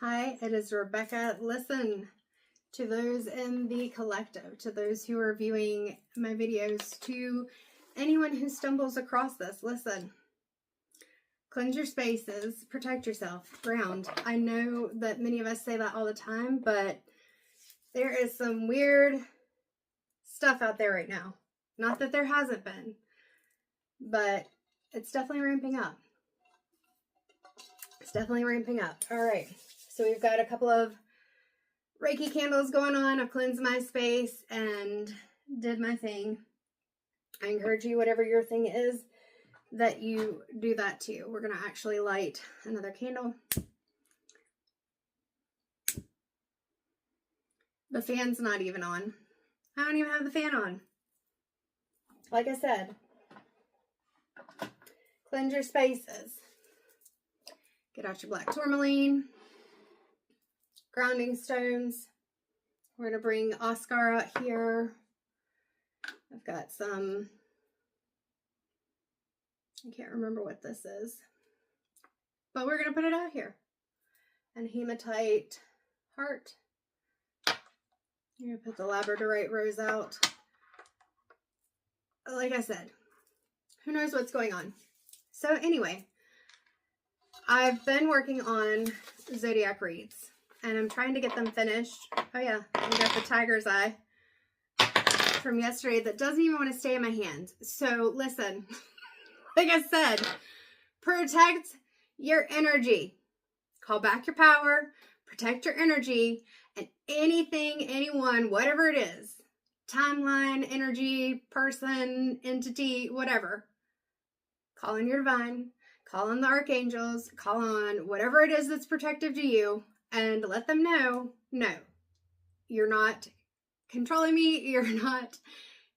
Hi, it is Rebecca. Listen, to those in the collective, to those who are viewing my videos, to anyone who stumbles across this, listen. Cleanse your spaces, protect yourself, ground. I know that many of us say that all the time, but there is some weird stuff out there right now. Not that there hasn't been, but it's definitely ramping up. It's definitely ramping up. All right, so we've got a couple of Reiki candles going on. I've cleansed my space and did my thing. I encourage you, whatever your thing is, that you do that too. We're going to actually light another candle. The fan's not even on. I don't even have the fan on. Like I said, cleanse your spaces. Get out your black tourmaline. Grounding stones. We're going to bring Oscar out here. I've got some, I can't remember what this is, but we're going to put it out here. And hematite heart. I'm going to put the labradorite rose out. Like I said, who knows what's going on. So anyway, I've been working on zodiac reads. And I'm trying to get them finished. Oh yeah, we got the tiger's eye from yesterday that doesn't even want to stay in my hand. So listen, like I said, protect your energy. Call back your power, protect your energy, and anything, anyone, whatever it is, timeline, energy, person, entity, whatever. Call on your divine, call on the archangels, call on whatever it is that's protective to you. And let them know, no, you're not controlling me. You're not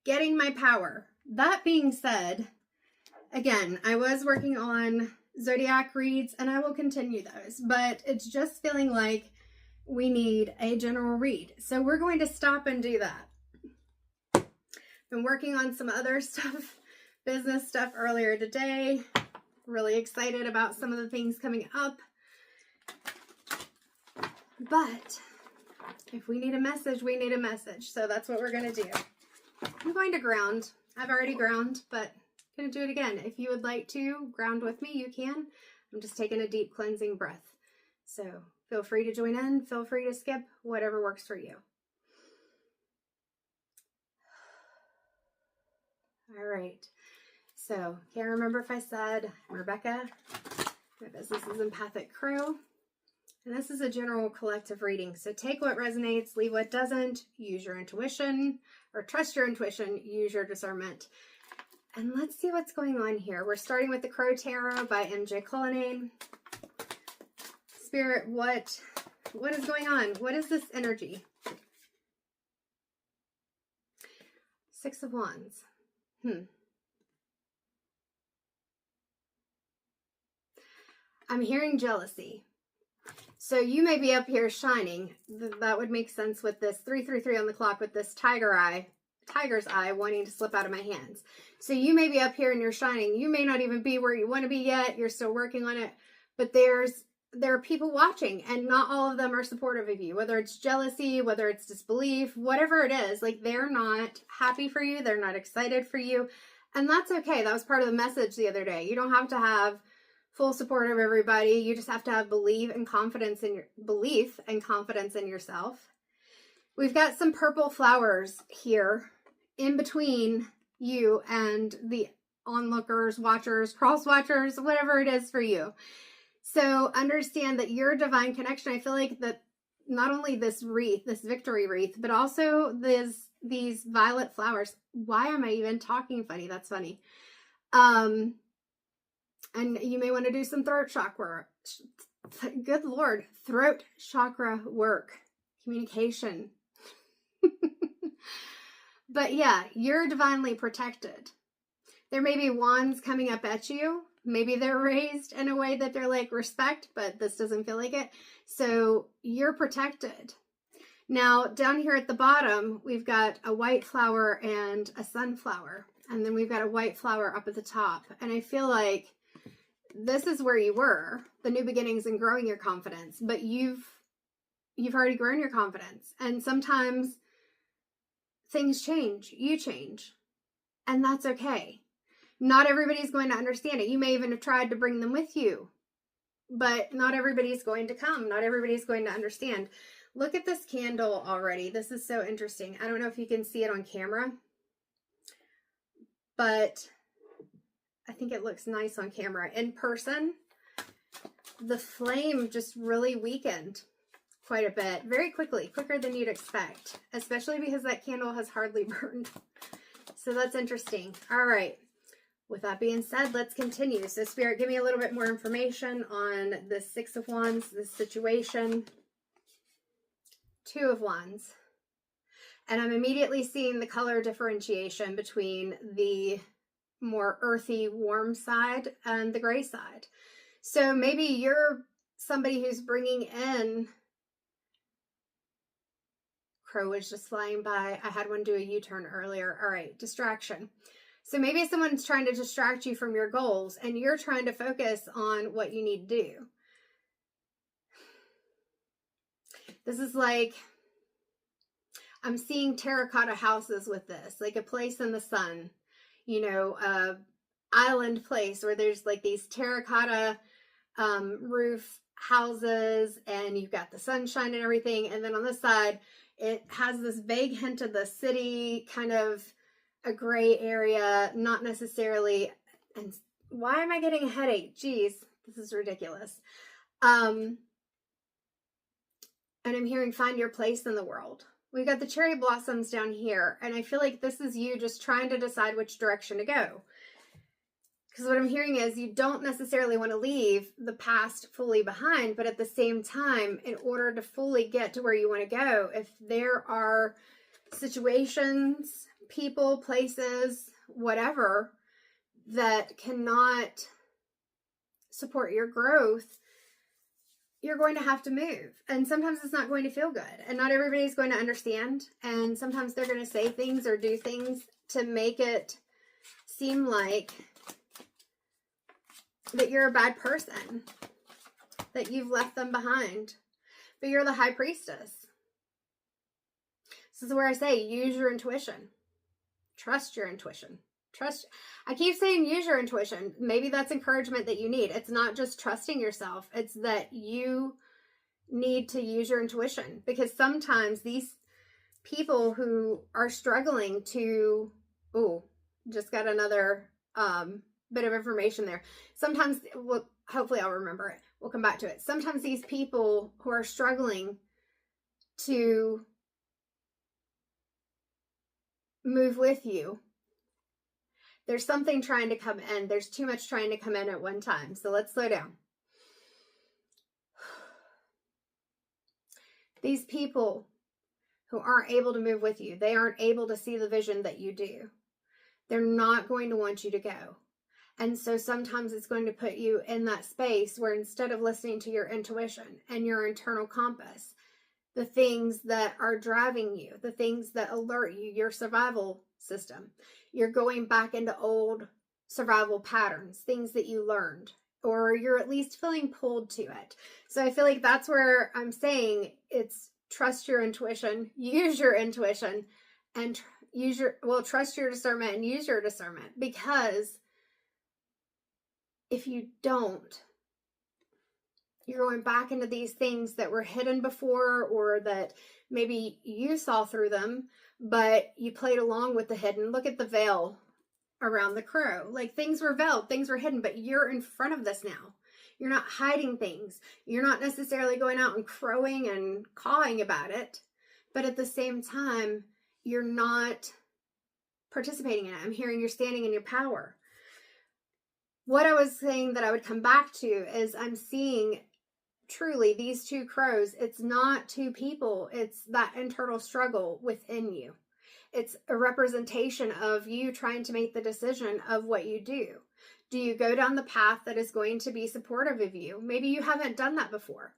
getting my power. That being said, again, I was working on zodiac reads and I will continue those, but it's just feeling like we need a general read. So we're going to stop and do that. Been working on some other stuff, business stuff earlier today. Really excited about some of the things coming up. But if we need a message, we need a message. So that's what we're going to do. I'm going to ground. I've already ground, but I'm going to do it again. If you would like to ground with me, you can. I'm just taking a deep cleansing breath. So feel free to join in. Feel free to skip, whatever works for you. All right. So can't remember if I said I'm Rebecca. My business is Empathic Crow. And this is a general collective reading. So take what resonates, leave what doesn't, use your intuition, or trust your intuition, use your discernment. And let's see what's going on here. We're starting with the Crow Tarot by MJ Cullinane. Spirit, what is going on? What is this energy? Six of Wands. I'm hearing jealousy. So you may be up here shining. That would make sense with this 333 on the clock with this tiger's eye wanting to slip out of my hands. So you may be up here and you're shining. You may not even be where you want to be yet. You're still working on it. But there are people watching and not all of them are supportive of you. Whether it's jealousy, whether it's disbelief, whatever it is, like they're not happy for you. They're not excited for you. And that's okay. That was part of the message the other day. You don't have to have full support of everybody. You just have to have belief and confidence in yourself. We've got some purple flowers here in between you and the onlookers, watchers, cross watchers, whatever it is for you. So understand that your divine connection, I feel like that not only this wreath, this victory wreath, but also these violet flowers. Why am I even talking funny? That's funny. And you may want to do some throat chakra. Good Lord, throat chakra work, communication. But yeah, you're divinely protected. There may be wands coming up at you. Maybe they're raised in a way that they're like respect, but this doesn't feel like it. So you're protected. Now, down here at the bottom, we've got a white flower and a sunflower. And then we've got a white flower up at the top. And I feel like this is where you were, the new beginnings and growing your confidence, but you've already grown your confidence. And sometimes things change, you change, and that's okay. Not everybody's going to understand it. You may even have tried to bring them with you, but not everybody's going to come. Not everybody's going to understand. Look at this candle already. This is so interesting. I don't know if you can see it on camera, but I think it looks nice on camera. In person, the flame just really weakened quite a bit, very quickly, quicker than you'd expect, especially because that candle has hardly burned. So that's interesting. All right. With that being said, let's continue. So Spirit, give me a little bit more information on the Six of Wands, this situation. Two of Wands. And I'm immediately seeing the color differentiation between the more earthy, warm side and the gray side. So maybe you're somebody who's bringing in... Crow was just flying by. I had one do a U-turn earlier. All right, distraction. So maybe someone's trying to distract you from your goals and you're trying to focus on what you need to do. This is like, I'm seeing terracotta houses with this, like a place in the sun, you know, island place where there's like these terracotta roof houses and you've got the sunshine and everything. And then on this side, it has this vague hint of the city, kind of a gray area, not necessarily. And why am I getting a headache? Jeez, this is ridiculous. And I'm hearing find your place in the world. We've got the cherry blossoms down here. And I feel like this is you just trying to decide which direction to go. Because what I'm hearing is you don't necessarily want to leave the past fully behind. But at the same time, in order to fully get to where you want to go, if there are situations, people, places, whatever, that cannot support your growth, you're going to have to move. And sometimes it's not going to feel good. And not everybody's going to understand. And sometimes they're going to say things or do things to make it seem like that you're a bad person, that you've left them behind. But you're the high priestess. This is where I say, use your intuition. Trust your intuition. Trust. I keep saying use your intuition. Maybe that's encouragement that you need. It's not just trusting yourself. It's that you need to use your intuition. Because sometimes these people who are struggling to, just got another bit of information there. Sometimes, well, hopefully I'll remember it. We'll come back to it. Sometimes these people who are struggling to move with you, there's something trying to come in. There's too much trying to come in at one time. So let's slow down. These people who aren't able to move with you, they aren't able to see the vision that you do. They're not going to want you to go. And so sometimes it's going to put you in that space where instead of listening to your intuition and your internal compass, the things that are driving you, the things that alert you, your survival system, you're going back into old survival patterns, things that you learned, or you're at least feeling pulled to it. So I feel like that's where I'm saying it's trust your intuition, use your intuition, and trust your discernment and use your discernment. Because if you don't, you're going back into these things that were hidden before, or that maybe you saw through them, but you played along with the hidden. Look at the veil around the crow. Like, things were veiled, things were hidden, but you're in front of this now. You're not hiding things. You're not necessarily going out and crowing and cawing about it, but at the same time, you're not participating in it. I'm hearing you're standing in your power. What I was saying that I would come back to is I'm seeing truly these two crows. It's not two people. It's that internal struggle within you. It's a representation of you trying to make the decision of what you do. Do you go down the path that is going to be supportive of you? Maybe you haven't done that before.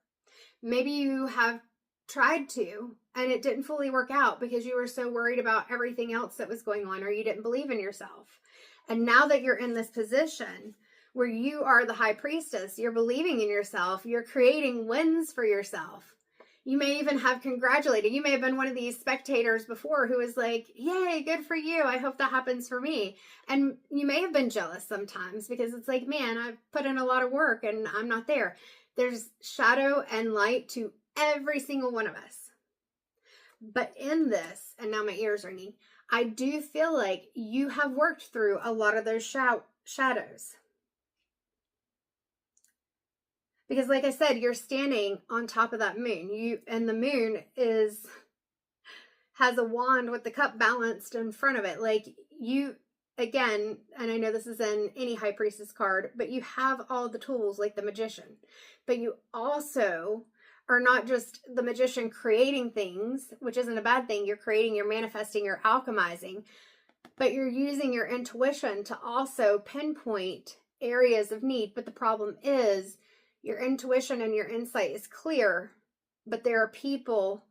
Maybe you have tried to and it didn't fully work out because you were so worried about everything else that was going on, or you didn't believe in yourself. And now that you're in this position where you are the high priestess. You're believing in yourself. You're creating wins for yourself. You may even have congratulated. You may have been one of these spectators before who was like, yay, good for you. I hope that happens for me. And you may have been jealous sometimes because it's like, man, I've put in a lot of work and I'm not there. There's shadow and light to every single one of us. But in this, and now my ears are ringing, I do feel like you have worked through a lot of those shadows. Because like I said, you're standing on top of that moon. And the moon has a wand with the cup balanced in front of it. Like you, again, and I know this is in any high priestess card, but you have all the tools like the magician. But you also are not just the magician creating things, which isn't a bad thing. You're creating, you're manifesting, you're alchemizing, but you're using your intuition to also pinpoint areas of need. But the problem is, your intuition and your insight is clear, but there are people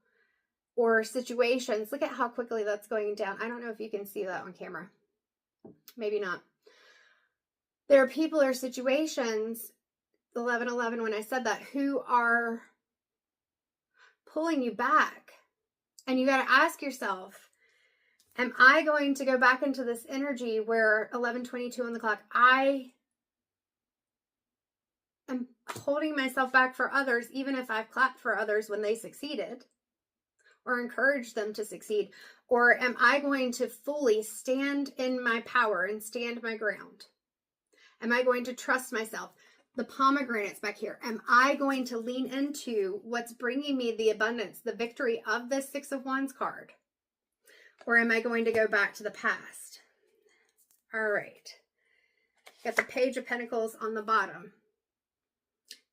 or situations. Look at how quickly that's going down. I don't know if you can see that on camera. Maybe not. There are people or situations, 11:11 when I said that, who are pulling you back. And you got to ask yourself, am I going to go back into this energy where 11:22 on the clock, I am holding myself back for others, even if I've clapped for others when they succeeded or encouraged them to succeed? Or am I going to fully stand in my power and stand my ground? Am I going to trust myself? The pomegranates back here. Am I going to lean into what's bringing me the abundance, the victory of this Six of Wands card? Or am I going to go back to the past? All right. Got the Page of Pentacles on the bottom.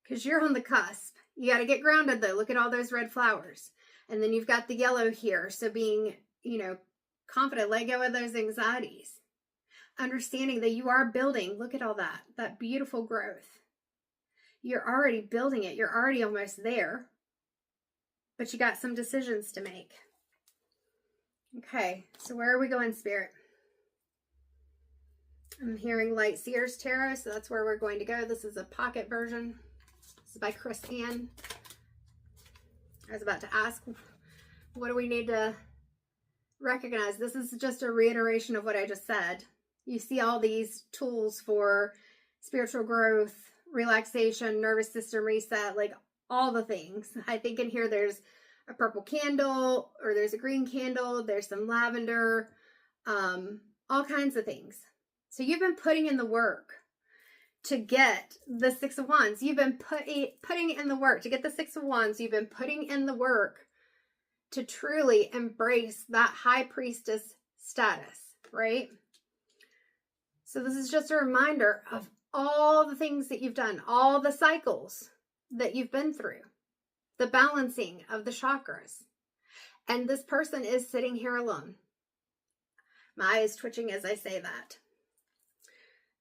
Because you're on the cusp. You got to get grounded though. Look at all those red flowers. And then you've got the yellow here. So being, confident, let go of those anxieties. Understanding that you are building. Look at all that beautiful growth. You're already building it. You're already almost there. But you got some decisions to make. Okay, so where are we going, Spirit? I'm hearing Light Seers Tarot, so that's where we're going to go. This is a pocket version. This is by Chris Ann. I was about to ask, what do we need to recognize? This is just a reiteration of what I just said. You see all these tools for spiritual growth, relaxation, nervous system reset, like all the things. I think in here there's a purple candle, or there's a green candle, there's some lavender, all kinds of things. So you've been putting in the work to get the Six of Wands. You've been putting in the work to get the Six of Wands. You've been putting in the work to truly embrace that high priestess status, right? So this is just a reminder of all the things that you've done, all the cycles that you've been through, the balancing of the chakras. And this person is sitting here alone. My eye is twitching as I say that.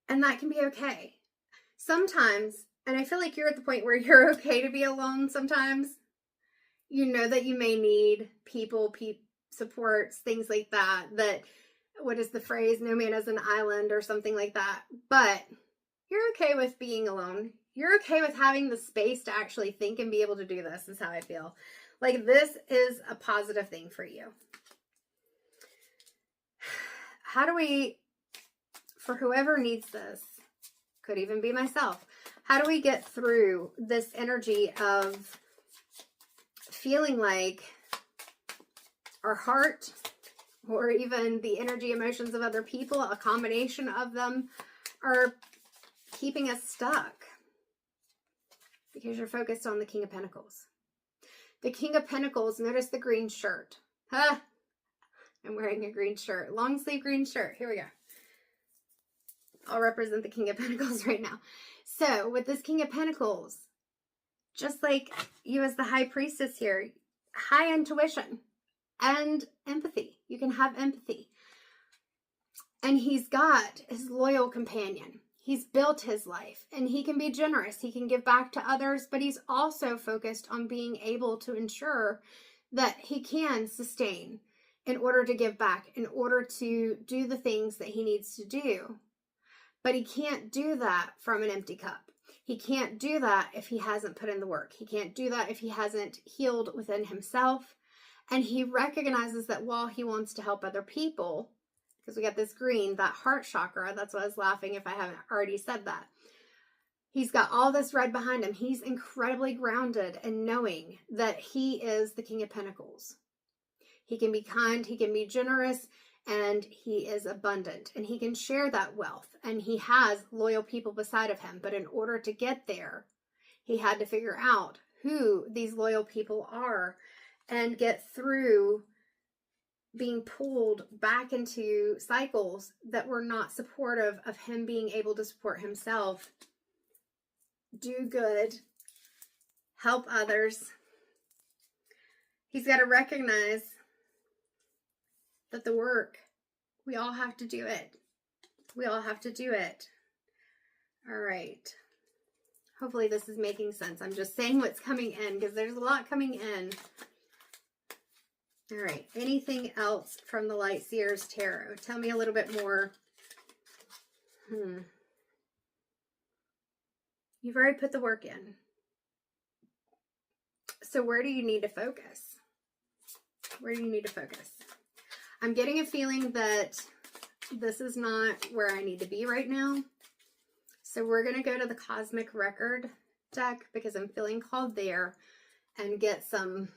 And that can be okay. Sometimes, and I feel like you're at the point where you're okay to be alone sometimes. You know that you may need people, supports, things like that. That, what is the phrase? No man is an island or something like that. But you're okay with being alone. You're okay with having the space to actually think and be able to do this, is how I feel. Like this is a positive thing for you. How do we, for whoever needs this, could even be myself, how do we get through this energy of feeling like our heart, or even the energy, emotions of other people, a combination of them, are keeping us stuck? Because you're focused on the King of Pentacles. The King of Pentacles, notice the green shirt. Huh? I'm wearing a green shirt, long sleeve green shirt. Here we go. I'll represent the King of Pentacles right now. So with this King of Pentacles, just like you as the high priestess here, high intuition and empathy. You can have empathy. And he's got his loyal companion. He's built his life and he can be generous. He can give back to others, but he's also focused on being able to ensure that he can sustain in order to give back, in order to do the things that he needs to do. But he can't do that from an empty cup. He can't do that if he hasn't put in the work. He can't do that if he hasn't healed within himself. And he recognizes that while he wants to help other people, because we got this green, that heart chakra, that's why I was laughing if I haven't already said that. He's got all this red behind him. He's incredibly grounded in knowing that he is the King of Pentacles. He can be kind, he can be generous, and he is abundant, and he can share that wealth, and he has loyal people beside of him. But in order to get there, he had to figure out who these loyal people are and get through being pulled back into cycles that were not supportive of him being able to support himself, do good, help others. He's got to recognize that the work, we all have to do it. We all have to do it. All right. Hopefully this is making sense. I'm just saying what's coming in because there's a lot coming in. All right. Anything else from the Light Seers Tarot? Tell me a little bit more. You've already put the work in. So where do you need to focus? Where do you need to focus? I'm getting a feeling that this is not where I need to be right now. So we're going to go to the Cosmic Record deck because I'm feeling called there and get some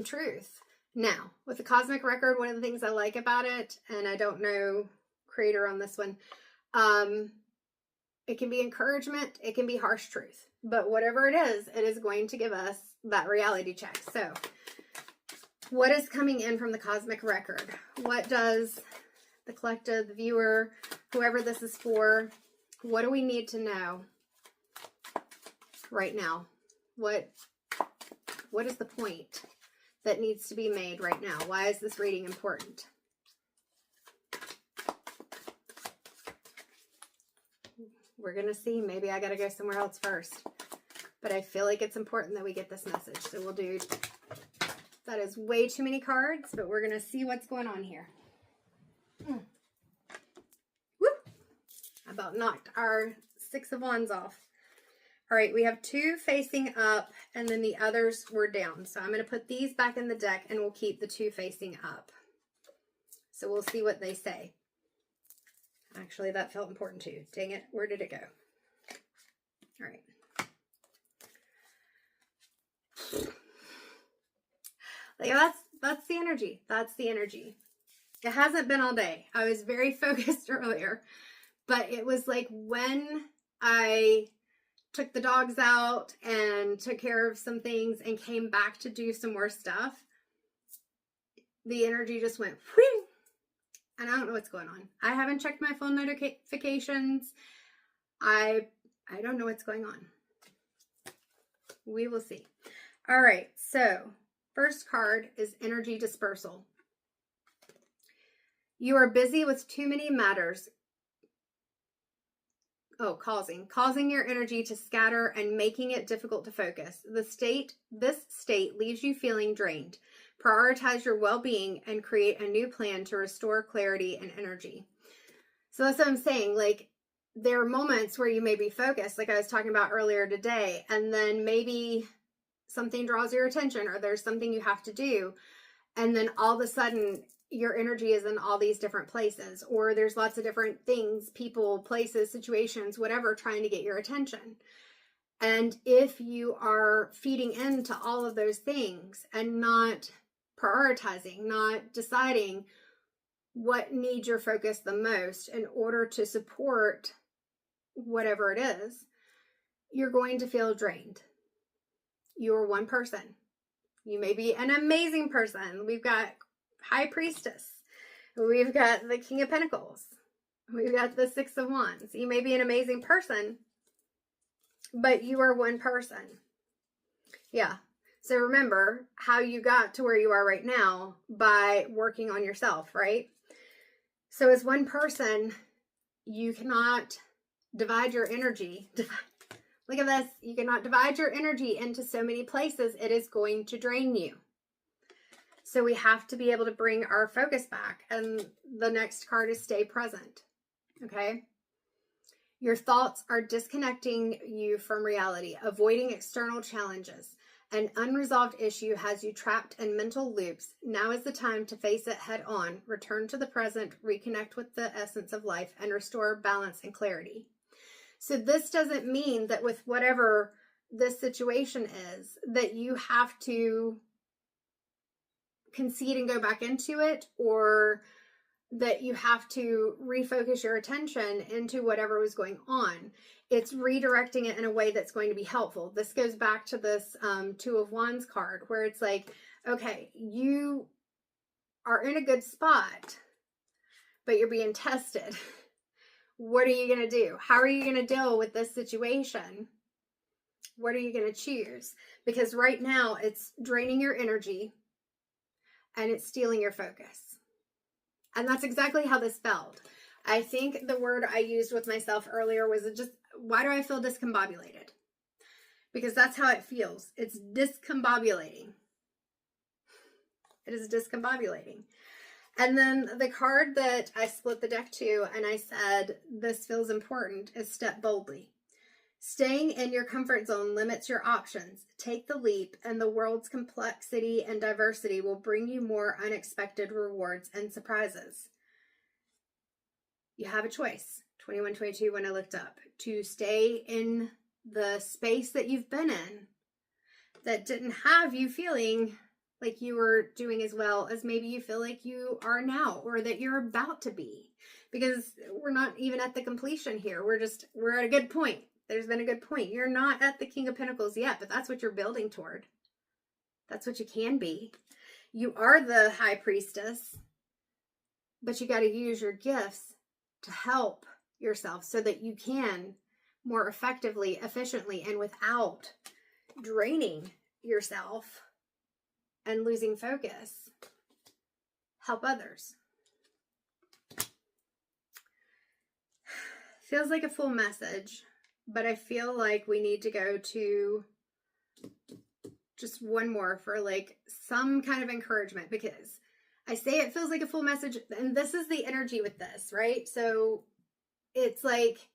truth. Now, with the Cosmic Record, one of the things I like about it, and I don't know creator on this one, it can be encouragement, it can be harsh truth, but whatever it is going to give us that reality check. So what is coming in from the Cosmic Record? What does the collective, the viewer, whoever this is for, what do we need to know right now? What is the point that needs to be made right now? Why is this reading important? We're going to see. Maybe I got to go somewhere else first. But I feel like it's important that we get this message. So we'll do... That is way too many cards, but we're going to see what's going on here. Woo! I about knocked our 6 of Wands off. All right, we have 2 facing up, and then the others were down. So I'm going to put these back in the deck, and we'll keep the 2 facing up. So we'll see what they say. Actually, that felt important too. Dang it, where did it go? All right. Like that's the energy. That's the energy. It hasn't been all day. I was very focused earlier, but it was like when I took the dogs out and took care of some things and came back to do some more stuff, the energy just went whew, and I don't know what's going on. I haven't checked my phone notifications. I don't know what's going on. We will see. All right, so first card is energy dispersal. You are busy with too many matters. Oh, causing your energy to scatter and making it difficult to focus. This state leaves you feeling drained. Prioritize your well-being and create a new plan to restore clarity and energy. So that's what I'm saying. Like, there are moments where you may be focused, like I was talking about earlier today, and then maybe something draws your attention or there's something you have to do, and then all of a sudden your energy is in all these different places, or there's lots of different things, people, places, situations, whatever, trying to get your attention. And if you are feeding into all of those things and not prioritizing, not deciding what needs your focus the most in order to support whatever it is, you're going to feel drained. You're one person. You may be an amazing person. We've got High Priestess. We've got the King of Pentacles. We've got the 6 of Wands. You may be an amazing person, but you are one person. Yeah. So remember how you got to where you are right now by working on yourself, right? So as one person, you cannot divide your energy. Look at this. You cannot divide your energy into so many places. It is going to drain you. So we have to be able to bring our focus back. And the next card is stay present. Okay. Your thoughts are disconnecting you from reality, avoiding external challenges. An unresolved issue has you trapped in mental loops. Now is the time to face it head on, return to the present, reconnect with the essence of life, and restore balance and clarity. So this doesn't mean that with whatever this situation is, that you have to concede and go back into it, or that you have to refocus your attention into whatever was going on. It's redirecting it in a way that's going to be helpful. This goes back to this Two of Wands card, where it's like, okay, you are in a good spot, but you're being tested. What are you going to do? How are you going to deal with this situation? What are you going to choose? Because right now it's draining your energy and it's stealing your focus. And that's exactly how this felt. I think the word I used with myself earlier was just, why do I feel discombobulated? Because that's how it feels. It's discombobulating. It is discombobulating. And then the card that I split the deck to and I said, this feels important, is step boldly. Staying in your comfort zone limits your options. Take the leap, and the world's complexity and diversity will bring you more unexpected rewards and surprises. You have a choice, 21-22, when I looked up, to stay in the space that you've been in that didn't have you feeling like you were doing as well as maybe you feel like you are now, or that you're about to be. Because we're not even at the completion here. We're at a good point. There's been a good point. You're not at the King of Pentacles yet, but that's what you're building toward. That's what you can be. You are the High Priestess, but you got to use your gifts to help yourself so that you can more effectively, efficiently, and without draining yourself and losing focus, help others. Feels like a full message. But I feel like we need to go to just one more for like some kind of encouragement, because I say it feels like a full message, and this is the energy with this, right? So it's like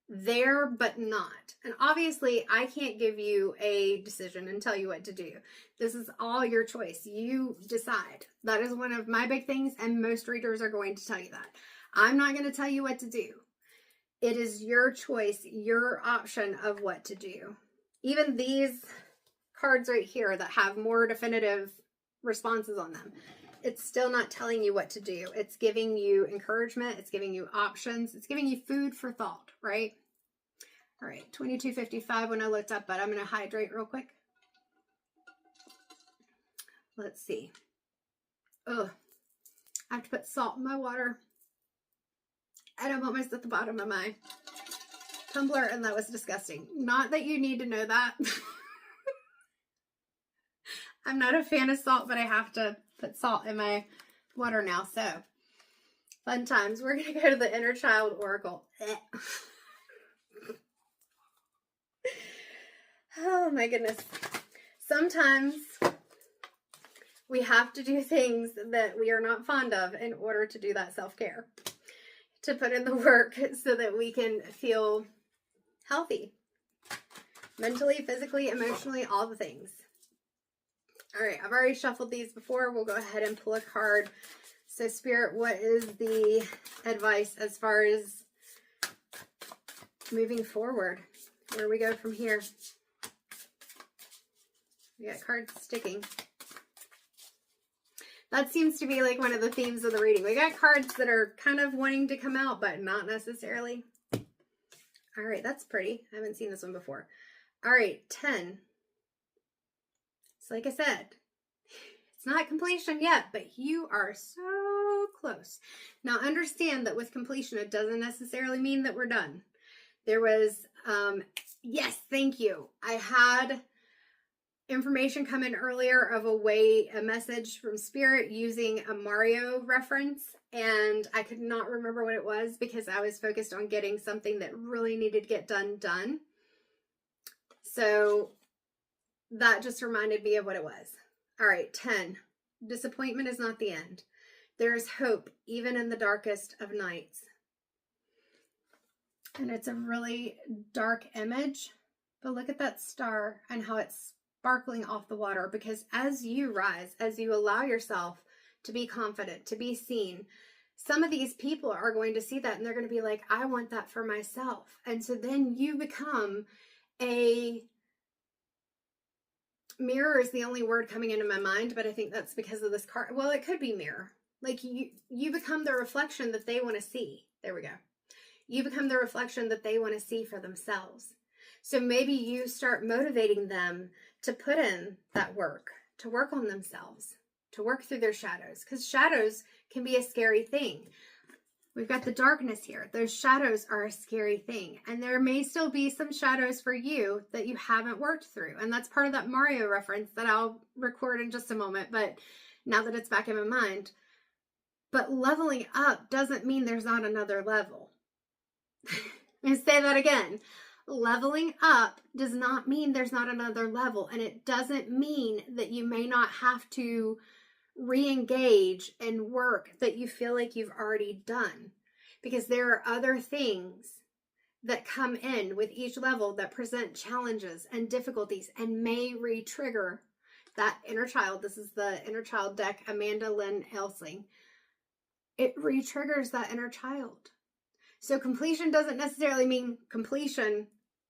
there, but not. And obviously I can't give you a decision and tell you what to do. This is all your choice. You decide. That is one of my big things, and most readers are going to tell you that. I'm not going to tell you what to do. It is your choice, your option of what to do. Even these cards right here that have more definitive responses on them, it's still not telling you what to do. It's giving you encouragement. It's giving you options. It's giving you food for thought, right? All right, 22:55 when I looked up, but I'm going to hydrate real quick. Let's see. Oh, I have to put salt in my water. And I'm almost at the bottom of my tumbler, and that was disgusting. Not that you need to know that. I'm not a fan of salt, but I have to put salt in my water now. So, fun times. We're going to go to the Inner Child Oracle. Oh my goodness. Sometimes we have to do things that we are not fond of in order to do that self-care. To put in the work so that we can feel healthy. Mentally, physically, emotionally, all the things. All right, I've already shuffled these before. We'll go ahead and pull a card. So Spirit, what is the advice as far as moving forward? Where we go from here? We got cards sticking. That seems to be like one of the themes of the reading. We got cards that are kind of wanting to come out, but not necessarily. All right, that's pretty. I haven't seen this one before. All right, 10. So like I said, it's not completion yet, but you are so close. Now understand that with completion, it doesn't necessarily mean that we're done. There was, yes, thank you. I had information come in earlier of a message from Spirit using a Mario reference, and I could not remember what it was because I was focused on getting something that really needed to get done. So that just reminded me of what it was. All right, 10. Disappointment is not the end. There is hope even in the darkest of nights. And it's a really dark image, but look at that star and how it's sparkling off the water, because as you rise, as you allow yourself to be confident, to be seen, some of these people are going to see that and they're going to be like, I want that for myself. And so then you become a mirror is the only word coming into my mind, but I think that's because of this card. Well, it could be mirror. Like you become the reflection that they want to see. There we go. You become the reflection that they want to see for themselves. So maybe you start motivating them to put in that work, to work on themselves, to work through their shadows, because shadows can be a scary thing. We've got the darkness here. Those shadows are a scary thing. And there may still be some shadows for you that you haven't worked through. And that's part of that Mario reference that I'll record in just a moment. But now that it's back in my mind. But leveling up doesn't mean there's not another level. Let me say that again. Leveling up does not mean there's not another level. And it doesn't mean that you may not have to re-engage in work that you feel like you've already done, because there are other things that come in with each level that present challenges and difficulties and may re-trigger that inner child. This is the inner child deck, Amanda Lynn Elsing. It re-triggers that inner child. So completion doesn't necessarily mean completion,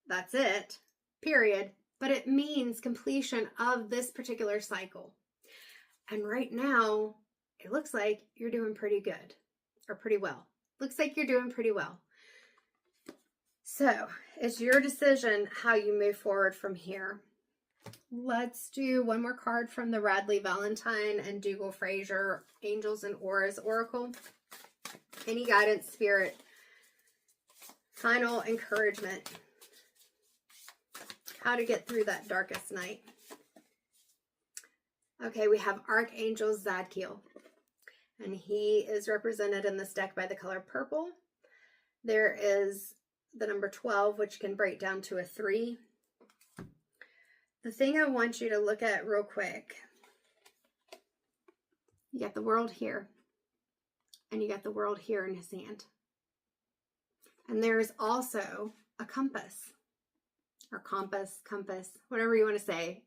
that's it, period, but it means completion of this particular cycle. And right now, it looks like you're doing pretty good, or pretty well. Looks like you're doing pretty well. So it's your decision how you move forward from here. Let's do one more card from the Radley Valentine and Dougal Fraser Angels and Auras Oracle. Any guidance, spirit, final encouragement. How to get through that darkest night. Okay, we have Archangel Zadkiel, and he is represented in this deck by the color purple. There is the number 12, which can break down to a 3. The thing I want you to look at real quick, you got the world here, and you got the world here in his hand. And there's also a compass, or compass, whatever you want to say,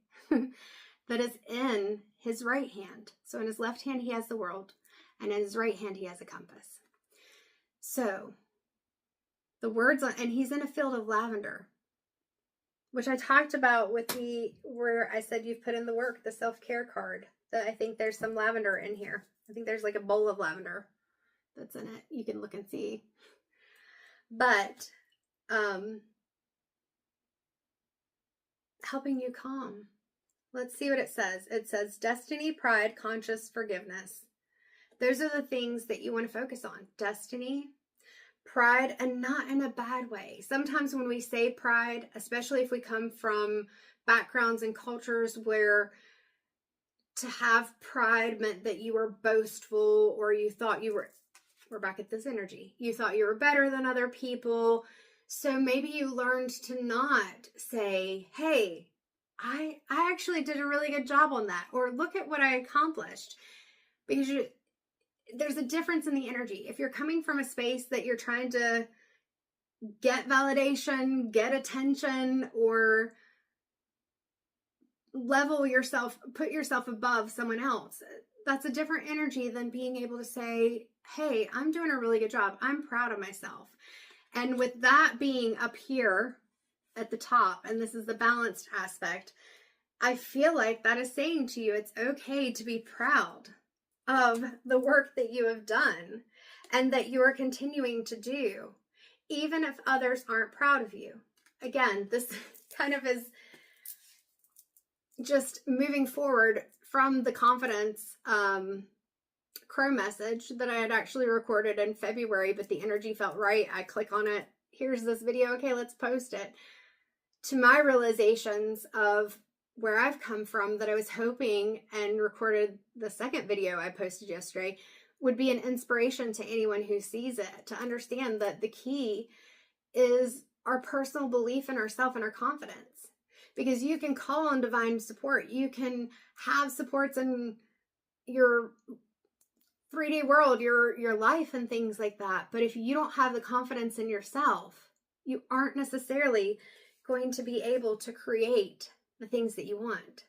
that is in his right hand. So in his left hand, he has the world, and in his right hand, he has a compass. So the words on, and he's in a field of lavender, which I talked about with where I said you've put in the work, the self-care card, that I think there's some lavender in here. I think there's like a bowl of lavender that's in it. You can look and see. But helping you calm. Let's see what it says. It says destiny, pride, conscious, forgiveness. Those are the things that you want to focus on. Destiny, pride, and not in a bad way. Sometimes when we say pride, especially if we come from backgrounds and cultures where to have pride meant that you were boastful, or you thought you were, we're back at this energy, you thought you were better than other people. So maybe you learned to not say, hey, I actually did a really good job on that, or look at what I accomplished. Because there's a difference in the energy. If you're coming from a space that you're trying to get validation, get attention, or level yourself, put yourself above someone else, that's a different energy than being able to say, hey, I'm doing a really good job. I'm proud of myself. And with that being up here at the top, and this is the balanced aspect, I feel like that is saying to you, it's okay to be proud of the work that you have done and that you are continuing to do, even if others aren't proud of you. Again, this kind of is just moving forward from the confidence crow message that I had actually recorded in February, but the energy felt right. I click on it. Here's this video. Okay, let's post it. To my realizations of where I've come from, that I was hoping, and recorded the second video I posted yesterday, would be an inspiration to anyone who sees it, to understand that the key is our personal belief in ourselves and our confidence. Because you can call on divine support. You can have supports in your 3D world, your life and things like that. But if you don't have the confidence in yourself, you aren't necessarily going to be able to create the things that you want.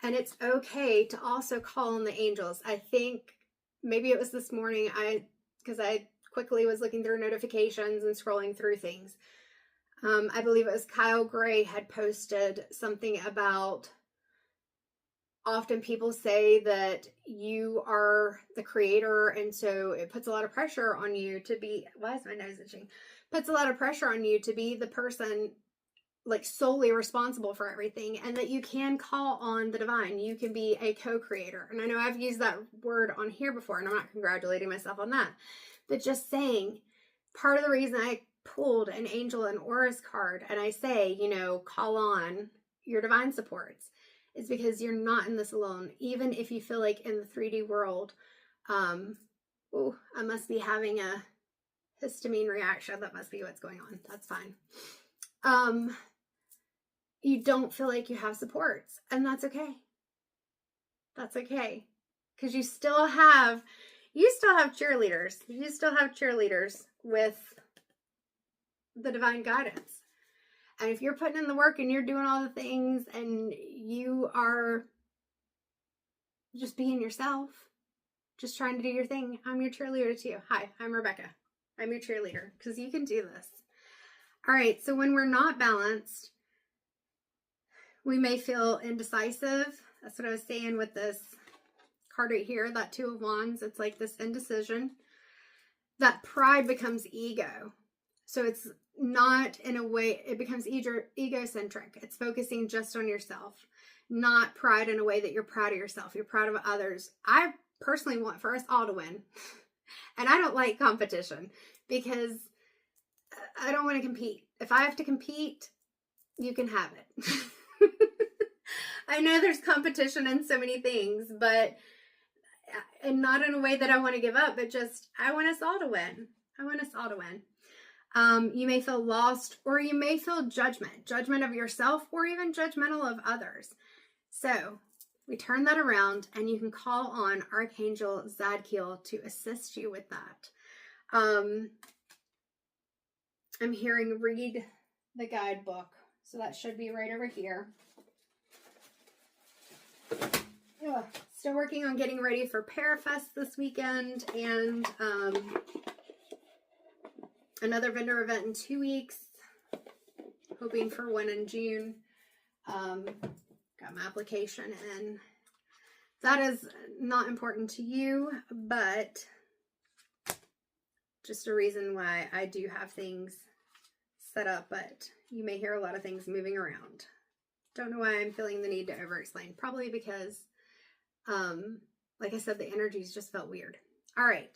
And it's okay to also call on the angels. I think maybe it was this morning, because I quickly was looking through notifications and scrolling through things. I believe it was Kyle Gray had posted something about, often people say that you are the creator, and so it puts a lot of pressure on you to be, why is my nose itching? Puts a lot of pressure on you to be the person like solely responsible for everything, and that you can call on the divine. You can be a co-creator. And I know I've used that word on here before, and I'm not congratulating myself on that, but just saying, part of the reason I pulled an angel and Aura's card and I say, you know, call on your divine supports, is because you're not in this alone. Even if you feel like in the 3D world, oh, I must be having a histamine reaction. That must be what's going on. That's fine. You don't feel like you have supports, and that's okay. That's okay. Because you still have cheerleaders. You still have cheerleaders with the divine guidance. And if you're putting in the work and you're doing all the things and you are just being yourself, just trying to do your thing, I'm your cheerleader too. Hi, I'm Rebecca. I'm your cheerleader, because you can do this. All right, so when we're not balanced, we may feel indecisive. That's what I was saying with this card right here, that Two of Wands. It's like this indecision. That pride becomes ego. So it's not, in a way, it becomes egocentric. It's focusing just on yourself, not pride in a way that you're proud of yourself. You're proud of others. I personally want for us all to win. And I don't like competition because I don't want to compete. If I have to compete, you can have it. I know there's competition in so many things, and not in a way that I want to give up, but just, I want us all to win. I want us all to win. You may feel lost, or you may feel judgment of yourself, or even judgmental of others. So we turn that around, and you can call on Archangel Zadkiel to assist you with that. I'm hearing read the guidebook. So that should be right over here. Still working on getting ready for Parafest this weekend, and another vendor event in 2 weeks. Hoping for one in June. Got my application in. That is not important to you, but just a reason why I do have things set up, but you may hear a lot of things moving around. Don't know why I'm feeling the need to over-explain. Probably because, like I said, the energies just felt weird. All right.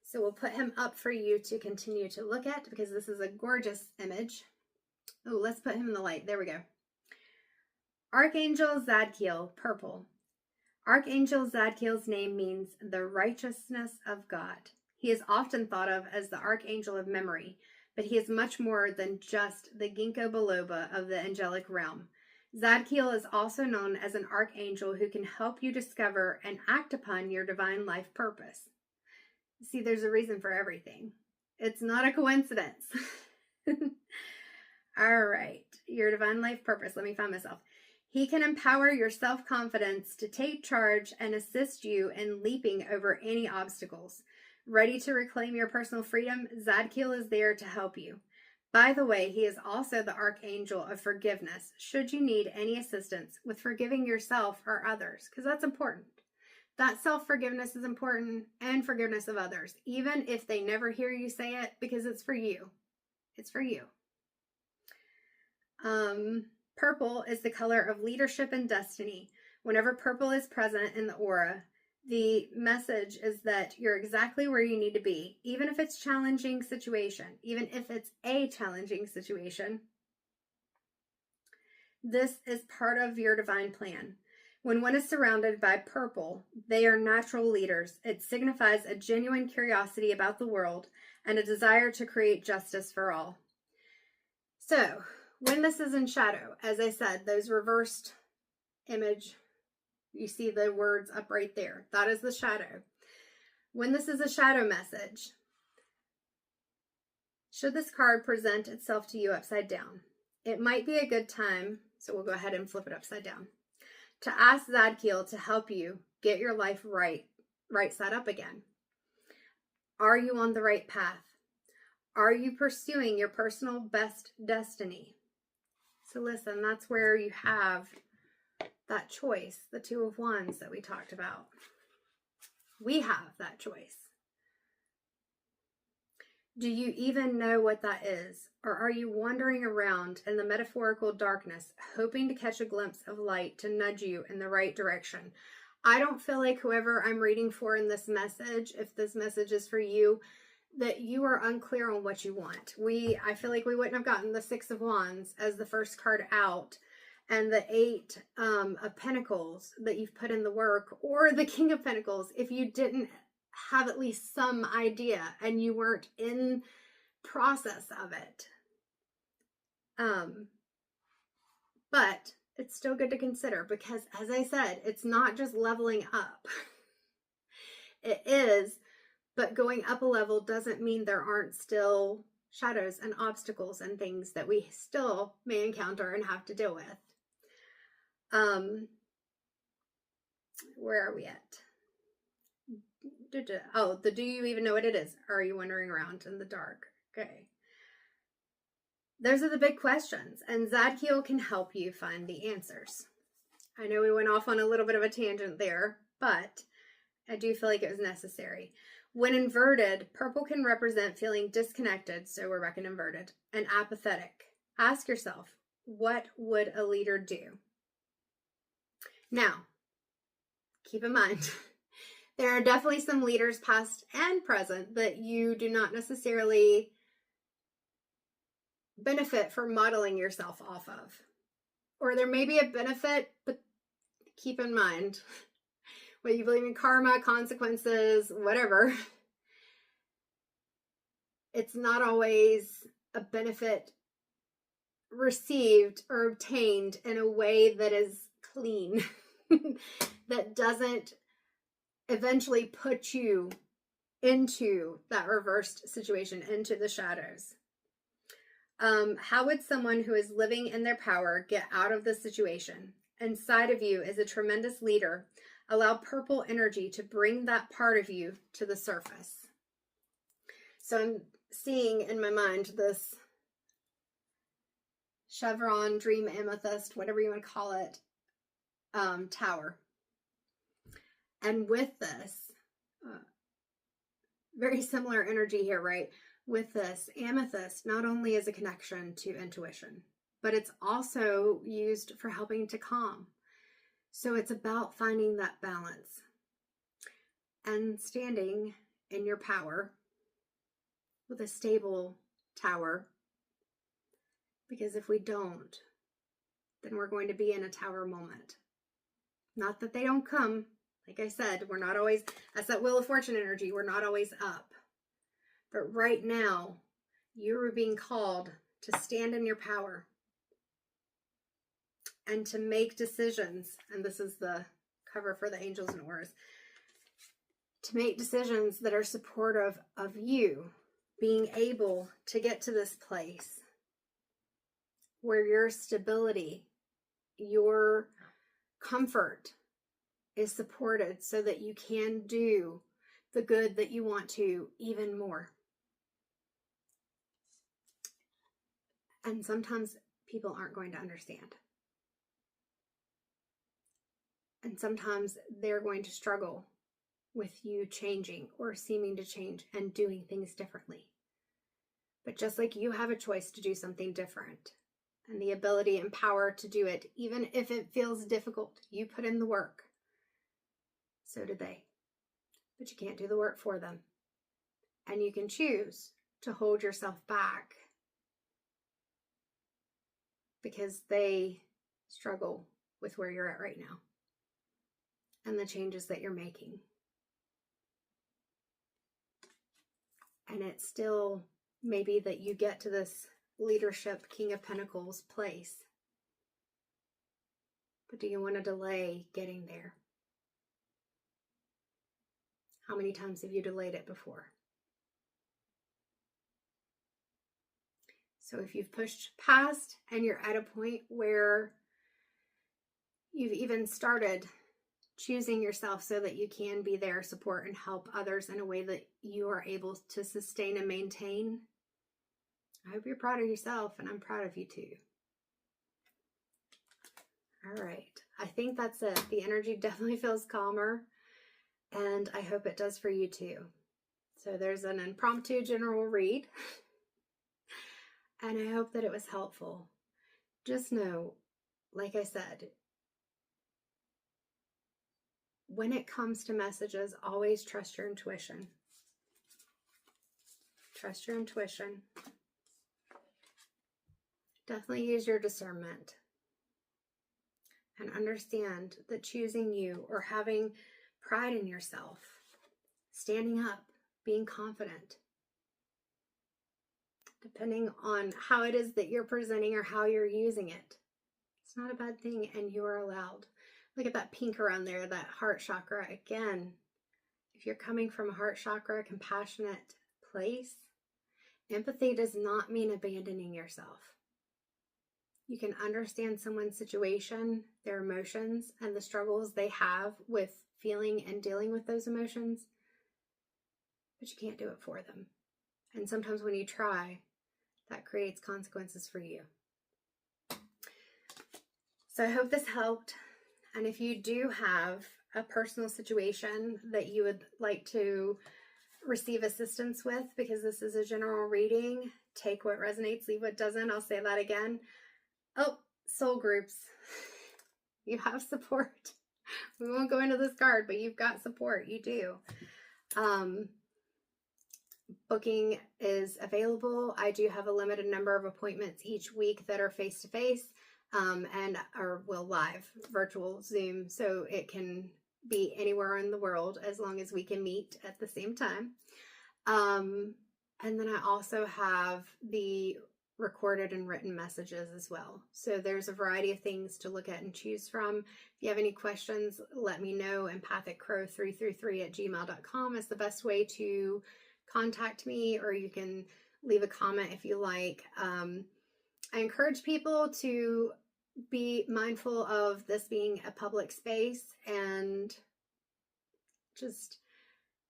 So we'll put him up for you to continue to look at, because this is a gorgeous image. Oh, let's put him in the light. There we go. Archangel Zadkiel, purple. Archangel Zadkiel's name means the righteousness of God. He is often thought of as the Archangel of Memory, but he is much more than just the ginkgo biloba of the angelic realm. Zadkiel is also known as an archangel who can help you discover and act upon your divine life purpose. See, there's a reason for everything. It's not a coincidence. All right, your divine life purpose. Let me find myself. He can empower your self-confidence to take charge and assist you in leaping over any obstacles. Ready to reclaim your personal freedom? Zadkiel is there to help you. By the way, he is also the Archangel of Forgiveness, should you need any assistance with forgiving yourself or others, because that's important. That self-forgiveness is important, and forgiveness of others, even if they never hear you say it, because it's for you. It's for you. Purple is the color of leadership and destiny. Whenever purple is present in the aura, the message is that you're exactly where you need to be, even if it's a challenging situation. This is part of your divine plan. When one is surrounded by purple, they are natural leaders. It signifies a genuine curiosity about the world and a desire to create justice for all. So, when this is in shadow, as I said, those reversed image, you see the words up right there. That is the shadow. When this is a shadow message, Should this card present itself to you upside down, it might be a good time, so we'll go ahead and flip it upside down, to ask Zadkiel to help you get your life right side up again. Are you on the right path? Are you pursuing your personal best destiny? So listen, that's where you have that choice, the Two of Wands that we talked about. We have that choice. Do you even know what that is? Or are you wandering around in the metaphorical darkness, hoping to catch a glimpse of light to nudge you in the right direction? I don't feel like whoever I'm reading for in this message, if this message is for you, that you are unclear on what you want. I feel like we wouldn't have gotten the Six of Wands as the first card out, and the Eight of Pentacles that you've put in the work, or the King of Pentacles if you didn't have at least some idea and you weren't in process of it. But it's still good to consider, because as I said, it's not just leveling up. It is, but going up a level doesn't mean there aren't still shadows and obstacles and things that we still may encounter and have to deal with. Where are we at? Oh, do you even know what it is? Are you wandering around in the dark? Okay. Those are the big questions, and Zadkiel can help you find the answers. I know we went off on a little bit of a tangent there, but I do feel like it was necessary. When inverted, purple can represent feeling disconnected, so we're back in inverted, and apathetic. Ask yourself, what would a leader do? Now, keep in mind, there are definitely some leaders past and present that you do not necessarily benefit from modeling yourself off of. Or there may be a benefit, but keep in mind, whether you believe in karma, consequences, whatever, it's not always a benefit received or obtained in a way that is clean, that doesn't eventually put you into that reversed situation, into the shadows. How would someone who is living in their power get out of this situation? Inside of you is a tremendous leader. Allow purple energy to bring that part of you to the surface. So I'm seeing in my mind this chevron, dream amethyst, whatever you want to call it, tower. And with this, very similar energy here, right? With this, amethyst not only is a connection to intuition, but it's also used for helping to calm. So it's about finding that balance and standing in your power with a stable tower. Because if we don't, then we're going to be in a tower moment. Not that they don't come. Like I said, we're not always, that's that Wheel of Fortune energy. We're not always up. But right now, you're being called to stand in your power and to make decisions. And this is the cover for the Angels and Auras. To make decisions that are supportive of you being able to get to this place where your stability, your comfort is supported so that you can do the good that you want to even more. And sometimes people aren't going to understand. And sometimes they're going to struggle with you changing or seeming to change and doing things differently. But just like you have a choice to do something different and the ability and power to do it, even if it feels difficult, you put in the work. So did they. But you can't do the work for them. And you can choose to hold yourself back because they struggle with where you're at right now and the changes that you're making. And it's still maybe that you get to this leadership King of Pentacles place. But do you want to delay getting there? How many times have you delayed it before? So if you've pushed past and you're at a point where you've even started choosing yourself so that you can be there, support, and help others in a way that you are able to sustain and maintain, I hope you're proud of yourself, and I'm proud of you too. All right, I think that's it. The energy definitely feels calmer, and I hope it does for you too. So there's an impromptu general read, and I hope that it was helpful. Just know, like I said, when it comes to messages, always trust your intuition. Trust your intuition. Definitely use your discernment. And understand that choosing you or having pride in yourself, standing up, being confident, depending on how it is that you're presenting or how you're using it, it's not a bad thing, and you are allowed. Look at that pink around there, that heart chakra. Again, if you're coming from a heart chakra, compassionate place, empathy does not mean abandoning yourself. You can understand someone's situation, their emotions, and the struggles they have with feeling and dealing with those emotions, but you can't do it for them. And sometimes when you try, that creates consequences for you. So I hope this helped. And if you do have a personal situation that you would like to receive assistance with, because this is a general reading, take what resonates, leave what doesn't. I'll say that again. Oh, soul groups. You have support. We won't go into this card, but you've got support. You do. Booking is available. I do have a limited number of appointments each week that are face-to-face and are live, virtual, Zoom, so it can be anywhere in the world as long as we can meet at the same time. And then I also have the recorded and written messages as well. So there's a variety of things to look at and choose from. If you have any questions, let me know. empathicrow333@gmail.com is the best way to contact me, or you can leave a comment if you like. I encourage people to be mindful of this being a public space and just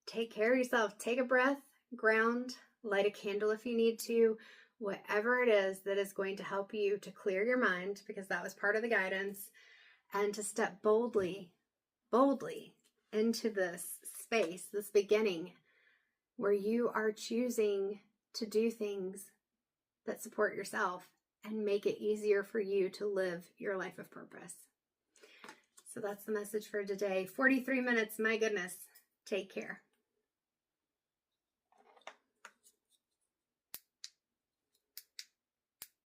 take care of yourself. Take a breath, ground, light a candle if you need to. Whatever it is that is going to help you to clear your mind, because that was part of the guidance, and to step boldly into this space, this beginning, where you are choosing to do things that support yourself and make it easier for you to live your life of purpose. So that's the message for today. 43 minutes, my goodness. Take care.